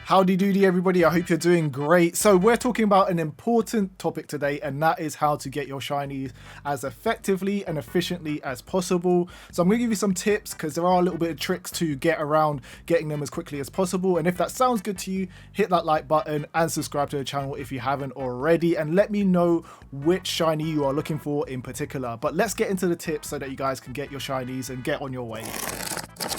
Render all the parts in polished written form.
Howdy doody everybody, I hope you're doing great. So we're talking about an important topic today, and that is how to get your shinies as effectively and efficiently as possible. So I'm going to give you some tips because there are a little bit of tricks to get around getting them as quickly as possible. And if that sounds good to you, hit that like button and subscribe to the channel if you haven't already, and let me know which shiny you are looking for in particular. But let's get into the tips so that you guys can get your shinies and get on your way.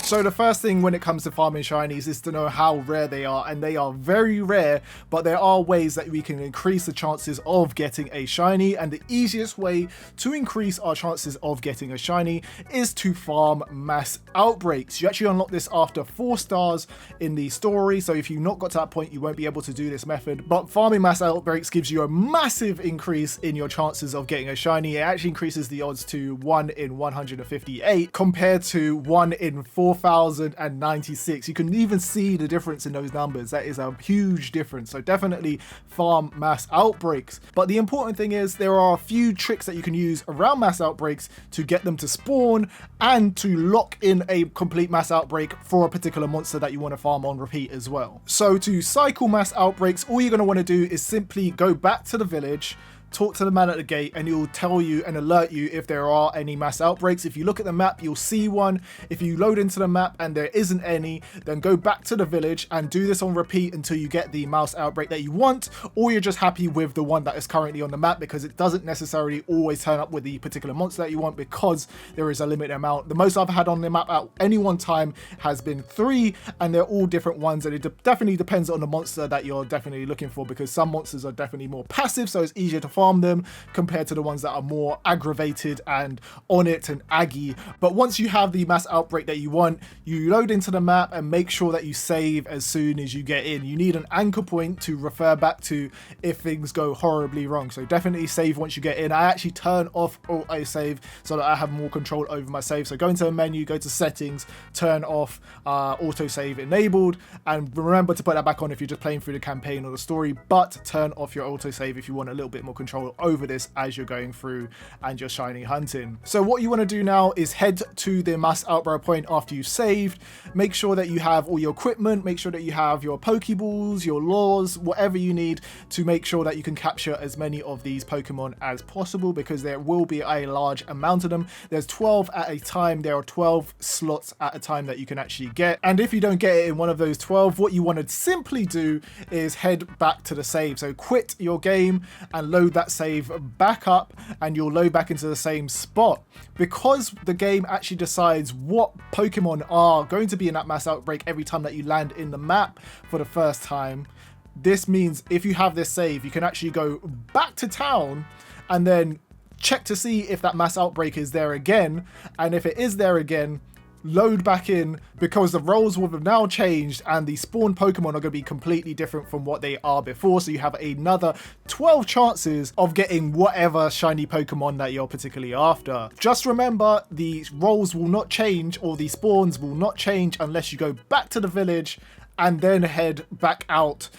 So the first thing when it comes to farming shinies is to know how rare they are, and they are very rare, but there are ways that we can increase the chances of getting a shiny, and the easiest way to increase our chances of getting a shiny is to farm mass outbreaks. You actually unlock this after 4 stars in the story, so if you've not got to that point you won't be able to do this method, but farming mass outbreaks gives you a massive increase in your chances of getting a shiny. It actually increases the odds to 1 in 158 compared to 1 in 4,096. You can even see the difference in those numbers. That is a huge difference. So definitely farm mass outbreaks. But the important thing is there are a few tricks that you can use around mass outbreaks to get them to spawn and to lock in a complete mass outbreak for a particular monster that you want to farm on repeat as well. So to cycle mass outbreaks, all you're going to want to do is simply go back to the village, talk to the man at the gate, and he'll tell you and alert you if there are any mass outbreaks. If you look at the map, you'll see one. If you load into the map and there isn't any, then go back to the village and do this on repeat until you get the mouse outbreak that you want, or you're just happy with the one that is currently on the map, because it doesn't necessarily always turn up with the particular monster that you want because there is a limited amount. The most I've had on the map at any one time has been 3, and they're all different ones, and it definitely depends on the monster that you're definitely looking for, because some monsters are definitely more passive, so it's easier to farm them compared to the ones that are more aggravated and on it and aggy. But once you have the mass outbreak that you want, you load into the map and make sure that you save as soon as you get in. You need an anchor point to refer back to if things go horribly wrong, so definitely save once you get in. I actually turn off auto save so that I have more control over my save. So go into the menu, go to settings, turn off auto save enabled, and remember to put that back on if you're just playing through the campaign or the story, but turn off your auto save if you want a little bit more control over this as you're going through and you're shiny hunting. So what you want to do now is head to the mass outbreak point after you've saved. Make sure that you have all your equipment, make sure that you have your Pokeballs, your lures, whatever you need to make sure that you can capture as many of these Pokemon as possible, because there will be a large amount of them. There's 12 at a time. There are 12 slots at a time that you can actually get, and if you don't get it in one of those 12, what you want to simply do is head back to the save. So quit your game and load that save back up, and you'll load back into the same spot. Because the game actually decides what Pokemon are going to be in that mass outbreak every time that you land in the map for the first time, this means if you have this save, you can actually go back to town and then check to see if that mass outbreak is there again, and if it is there again, load back in, because the roles will have now changed and the spawn Pokemon are going to be completely different from what they are before, so you have another 12 chances of getting whatever shiny Pokemon that you're particularly after. Just remember, the roles will not change, or the spawns will not change, unless you go back to the village and then head back out.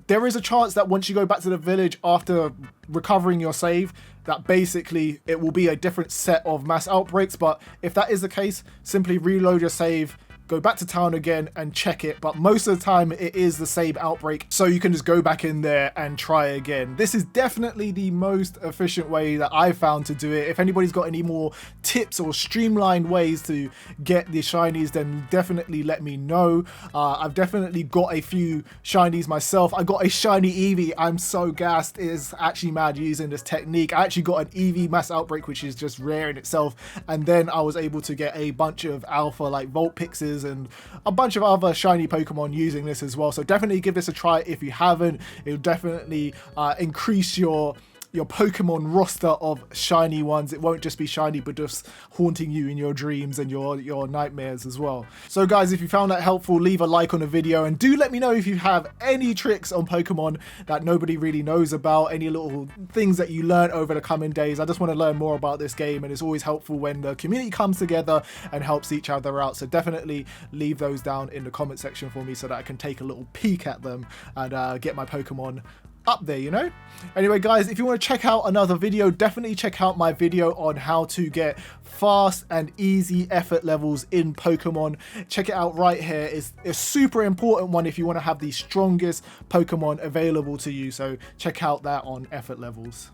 There is a chance that once you go back to the village after recovering your save, that basically it will be a different set of mass outbreaks. But if that is the case, simply reload your save, go back to town again and check it. But most of the time it is the same outbreak, so you can just go back in there and try again. This is definitely the most efficient way that I found to do it. If anybody's got any more tips or streamlined ways to get the shinies, then definitely let me know. I've definitely got a few shinies myself. I got a shiny Eevee. I'm so gassed. It is actually mad using this technique. I actually got an Eevee mass outbreak, which is just rare in itself, and then I was able to get a bunch of alpha like Vulpixes and a bunch of other shiny Pokemon using this as well. So definitely give this a try if you haven't. It'll definitely increase your Pokemon roster of shiny ones. It won't just be shiny, but just haunting you in your dreams and your nightmares as well. So guys, if you found that helpful, leave a like on the video, and do let me know if you have any tricks on Pokemon that nobody really knows about, any little things that you learn over the coming days. I just want to learn more about this game, and it's always helpful when the community comes together and helps each other out. So definitely leave those down in the comment section for me so that I can take a little peek at them and get my Pokemon up there, you know? Anyway, guys, if you want to check out another video, definitely check out my video on how to get fast and easy effort levels in Pokemon. Check it out right here. It's a super important one if you want to have the strongest Pokemon available to you. So check out that on effort levels.